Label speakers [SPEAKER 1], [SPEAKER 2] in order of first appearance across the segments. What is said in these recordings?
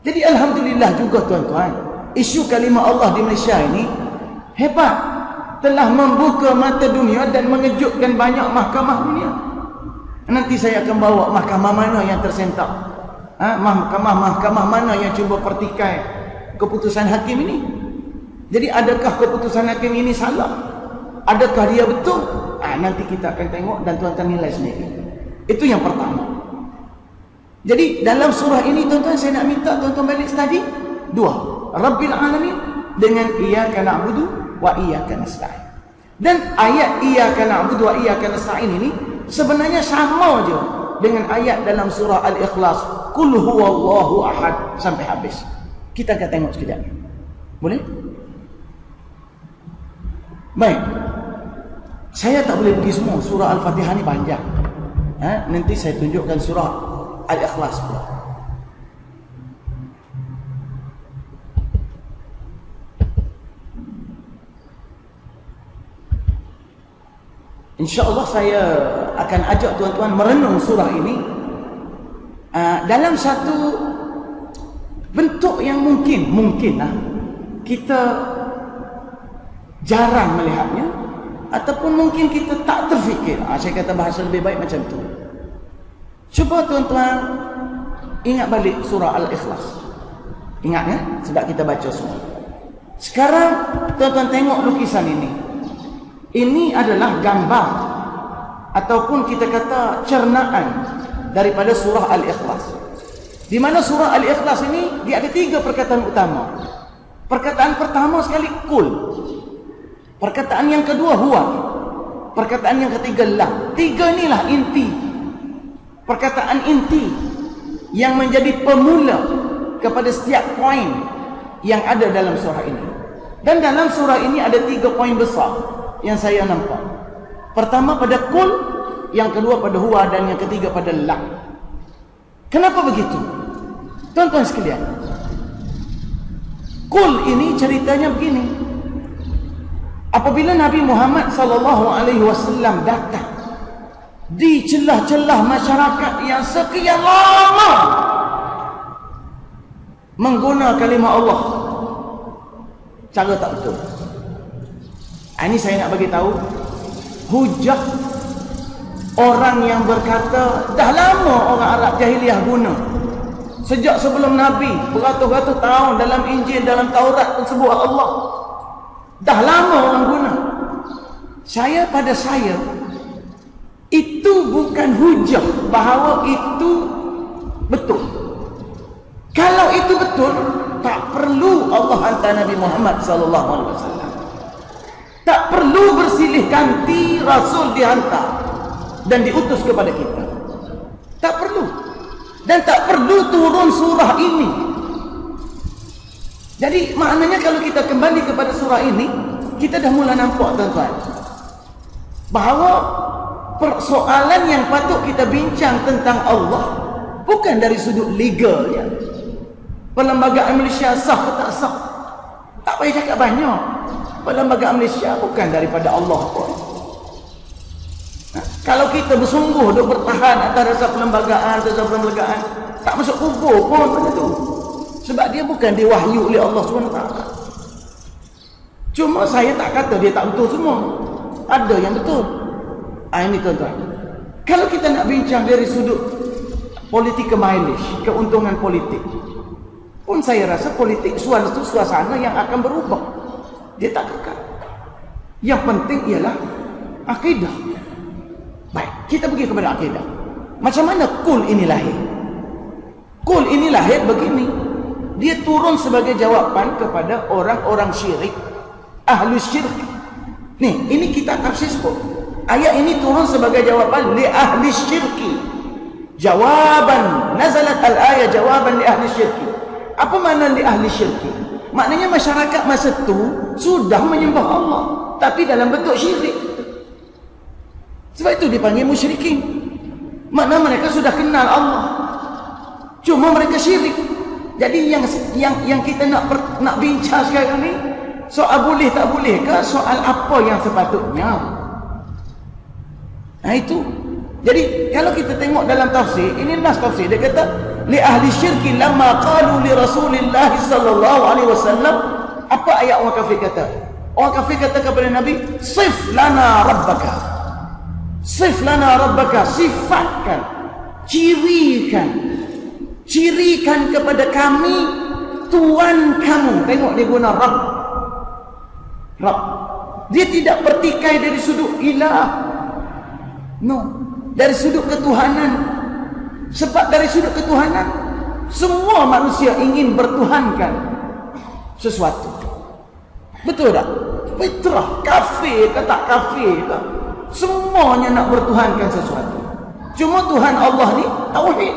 [SPEAKER 1] Jadi alhamdulillah juga tuan-tuan, isu kalimah Allah di Malaysia ini hebat, telah membuka mata dunia dan mengejutkan banyak mahkamah dunia. Nanti saya akan bawa mahkamah mana yang tersentak, mahkamah mana yang cuba pertikai keputusan hakim ini. Jadi adakah keputusan hakim ini salah? Adakah dia betul? Nanti kita akan tengok dan tuan-tuan nilai sendiri. Itu yang pertama. Jadi dalam surah ini tuan-tuan, saya nak minta tuan-tuan balik tadi dua, Rabbil Alamin dengan Iyyaka na'budu wa iyyaka nasta'in. Dan ayat Iyyaka na'budu wa iyyaka nasta'in ini sebenarnya sama je dengan ayat dalam surah Al-Ikhlas, Qul huwallahu ahad, sampai habis. Kita akan tengok sekejap. Boleh? Baik. Saya tak boleh pergi semua, surah Al-Fatihah ni panjang. Nanti saya tunjukkan surah Al-Ikhlas pula. InsyaAllah saya akan ajak tuan-tuan merenung surah ini dalam satu bentuk yang mungkin kita jarang melihatnya, ataupun mungkin kita tak terfikir. Saya kata bahasa lebih baik macam tu. Cuba tuan-tuan ingat balik surah Al-Ikhlas. Ingat ya, sebab kita baca semua. Sekarang tuan-tuan tengok lukisan ini. Ini adalah gambar ataupun kita kata cernaan daripada surah Al-Ikhlas. Di mana surah Al-Ikhlas ini dia ada 3 perkataan utama. Perkataan pertama sekali kul. Perkataan yang kedua huwa. Perkataan yang ketiga la. 3 inilah inti. Perkataan inti yang menjadi pemula kepada setiap poin yang ada dalam surah ini. Dan dalam surah ini ada 3 poin besar yang saya nampak. Pertama pada kul, yang kedua pada huwa, dan yang ketiga pada la. Kenapa begitu? Tuan-tuan sekalian, kul ini ceritanya begini. Apabila Nabi Muhammad SAW datang di celah-celah masyarakat yang sekian lama menggunakan kalimah Allah cara tak betul. Ini saya nak bagi tahu hujah orang yang berkata dah lama orang Arab jahiliah guna. Sejak sebelum Nabi, beratus-ratus tahun dalam Injil, dalam Taurat pun sebut Allah. Dah lama orang guna. Pada saya itu bukan hujah bahawa itu betul. Kalau itu betul, tak perlu Allah hantar Nabi Muhammad SAW. Tak perlu bersilih ganti Rasul dihantar dan diutus kepada kita. Tak perlu. Dan tak perlu turun surah ini. Jadi maknanya kalau kita kembali kepada surah ini, kita dah mula nampak tuan-tuan bahawa persoalan yang patut kita bincang tentang Allah bukan dari sudut legalnya. Perlembagaan Malaysia sah atau tak sah, tak payah cakap banyak. Perlembagaan Malaysia bukan daripada Allah pun. Kalau kita bersungguh duk bertahan atas dasar perlembagaan, tak masuk kubur pun benda tu. Sebab dia bukan diwahyu oleh Allah SWT. Cuma saya tak kata dia tak betul semua. Ada yang betul. Ini tuan-tuan. Kalau kita nak bincang dari sudut political mileage, keuntungan politik, pun saya rasa politik suasana yang akan berubah. Dia tak kekal. Yang penting ialah akidah. Baik, kita pergi kepada akidah. Macam mana kul ini lahir? Kul ini lahir begini. Dia turun sebagai jawapan kepada orang-orang syirik, ahlu syirik. Nih, ini kita tafsir sebut. Ayat ini turun sebagai jawapan li ahli syirki. Jawaban nazalat al-ayat jawaban li ahli syirki. Apa makna li ahli syirki? Maknanya masyarakat masa itu sudah menyembah Allah, tapi dalam bentuk syirik. Sebab itu dipanggil musyrikin. Makna mereka sudah kenal Allah, cuma mereka syirik. Jadi yang kita nak bincang sekarang ni soal boleh tak boleh ke, soal apa yang sepatutnya. Itu. Jadi kalau kita tengok dalam tafsir, ini nas tafsir, dia kata li ahli syirki lamma qalu li Rasulillah sallallahu alaihi wasallam. Apa ayat orang kafir kata? Orang kafir kata kepada Nabi, sif lana rabbaka, sif lana rabbaka, sifatkan, cirikan kepada kami Tuhan kamu. Tengok dia guna Rabb. Rabb, dia tidak bertikai dari sudut ilah, no, dari sudut ketuhanan. Sebab dari sudut ketuhanan semua manusia ingin bertuhankan sesuatu. Betul tak? Fitrah, kafir ke tak kafir ke, semuanya nak bertuhankan sesuatu. Cuma Tuhan Allah ni tauhid.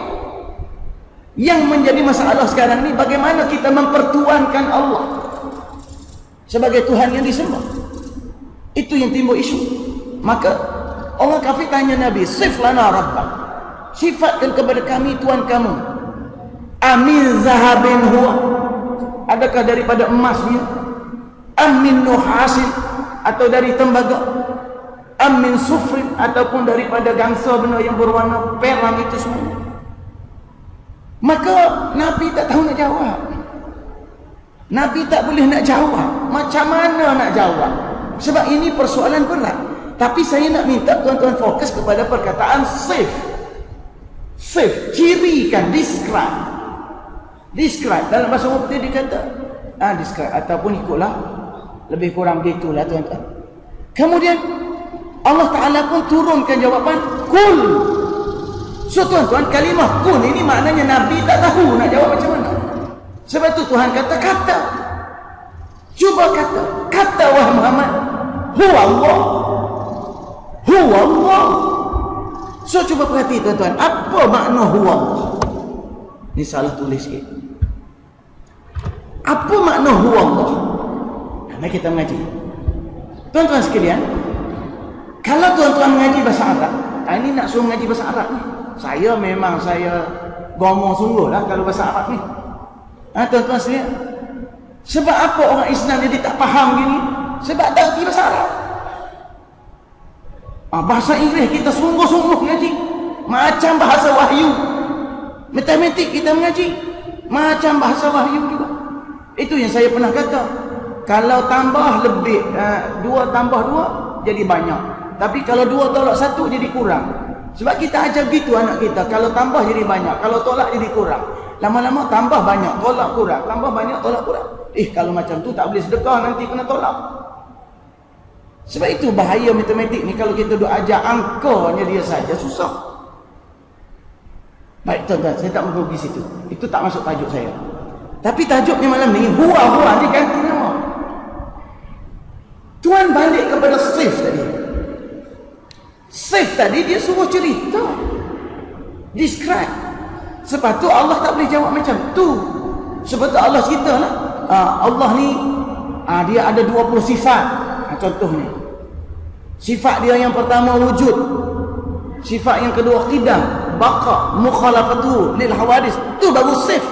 [SPEAKER 1] Yang menjadi masalah sekarang ni, bagaimana kita mempertuhankan Allah sebagai Tuhan yang disembah. Itu yang timbul isu. Maka orang kafir tanya Nabi, sif lana rabbak, sifatkan kepada kami Tuhan kamu. Amin zahabin huwa, adakah daripada emas dia? Amin nuhasin, atau dari tembaga? Amin sufrin, ataupun daripada gangsa benda yang berwarna perak itu semua. Maka Nabi tak tahu nak jawab. Nabi tak boleh nak jawab. Macam mana nak jawab? Sebab ini persoalan berat. Tapi saya nak minta tuan-tuan fokus kepada perkataan sif. Sif, cirikan, describe. Describe, dalam bahasa Arab dia kata describe, ataupun ikutlah, lebih kurang begitulah tuan-tuan. Kemudian Allah Ta'ala pun turunkan jawapan kul. So tuan-tuan, kalimah kul ini maknanya Nabi tak tahu nak jawab macam mana. Sebab tu Tuhan kata. Cuba kata wahai Muhammad, huwa Allah, huwa Allah. So cuba perhati tuan-tuan, apa makna huwa Allah? Ni salah tulis sikit. Apa makna huwa Allah? Mari kita mengaji. Tuan-tuan sekalian, kalau tuan-tuan mengaji bahasa Arab, ini nak suruh mengaji bahasa Arab ni, saya gomong sungguh lah kalau bahasa Arab ni. Tuan-tuan sekalian, sebab apa orang Islam jadi tak faham gini? Sebab tak kerti bahasa Arab. Bahasa Inggeris kita sungguh-sungguh mengaji, macam bahasa wahyu. Matematik kita mengaji, macam bahasa wahyu juga. Itu yang saya pernah kata. Kalau tambah lebih 2 tambah 2 jadi banyak. Tapi kalau 2 tolak 1 jadi kurang. Sebab kita ajar gitu anak kita. Kalau tambah jadi banyak, kalau tolak jadi kurang. Lama-lama tambah banyak, tolak kurang. Tambah banyak, tolak kurang. Kalau macam tu tak boleh sedekah, nanti kena tolak. Sebab itu bahaya matematik ni. Kalau kita duk ajar angkanya dia saja, susah. Baik tuan-tuan, saya tak mau pergi situ. Itu tak masuk tajuk saya. Tapi tajuknya malam ni, huwa dia ganti nama. Tuan balik kepada sif tadi. Sif tadi dia suruh cerita, describe. Sebab tu Allah tak boleh jawab macam tu. Sebab tu Allah cerita lah, Allah ni dia ada 20 sifat. Contohnya, sifat dia yang pertama wujud, sifat yang kedua qidam, baqa, mukhalafatu lil hawadis. Tu baru sif.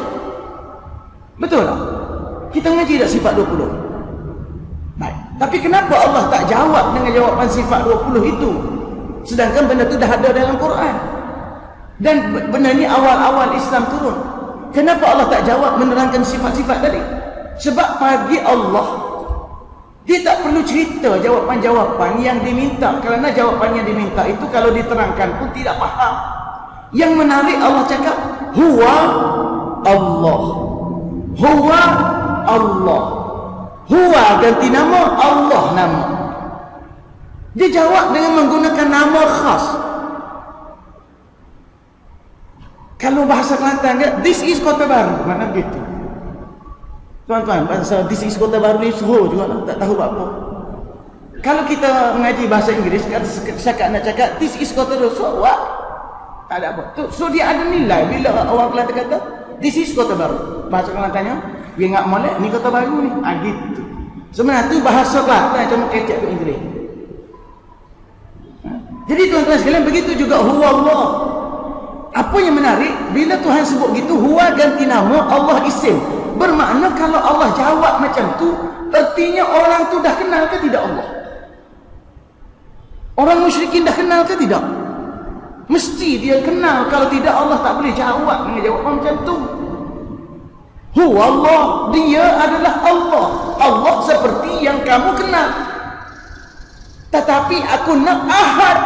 [SPEAKER 1] Betul tak? Kita mengaji tak sifat 20? Baik. Tapi kenapa Allah tak jawab dengan jawapan sifat 20 itu? Sedangkan benda itu dah ada dalam Quran. Dan benda ni awal-awal Islam turun. Kenapa Allah tak jawab menerangkan sifat-sifat tadi? Sebab bagi Allah, dia tak perlu cerita jawapan-jawapan yang diminta. Kerana jawapan yang diminta itu kalau diterangkan pun tidak faham. Yang menarik Allah cakap, huwa Allah. Huwa Allah. Huwa ganti nama, Allah nama. Dia jawab dengan menggunakan nama khas. Kalau bahasa Kelantan kan, this is Kota Baru, mana begitu. Tuan-tuan, bahasa this is Kota Baru ni suruh juga lah, tak tahu apa. Kalau kita mengaji bahasa Inggeris, cakap nak cakap this is Kota Baru, so what? Tak ada apa. So dia ada nilai bila orang Kelantan kata this is Kota Baru. Bahasa Kelantannya, dia ingat molek ni Kota Baru ni. Gitu. Sebenarnya tu bahasa Kelantan cuma kecek ke Inggeris. Jadi tuan-tuan sekalian, begitu juga huwa Allah. Apa yang menarik, bila Tuhan sebut gitu, huwa ganti nama, Allah isim. Bermakna kalau Allah jawab macam tu, artinya orang tu dah kenal ke tidak Allah? Orang musyrikin dah kenal ke tidak? Mesti dia kenal, kalau tidak Allah tak boleh jawab dengan jawapan macam tu. Huwa Allah, dia adalah Allah. Allah seperti yang kamu kenal. Tetapi aku nak ahad,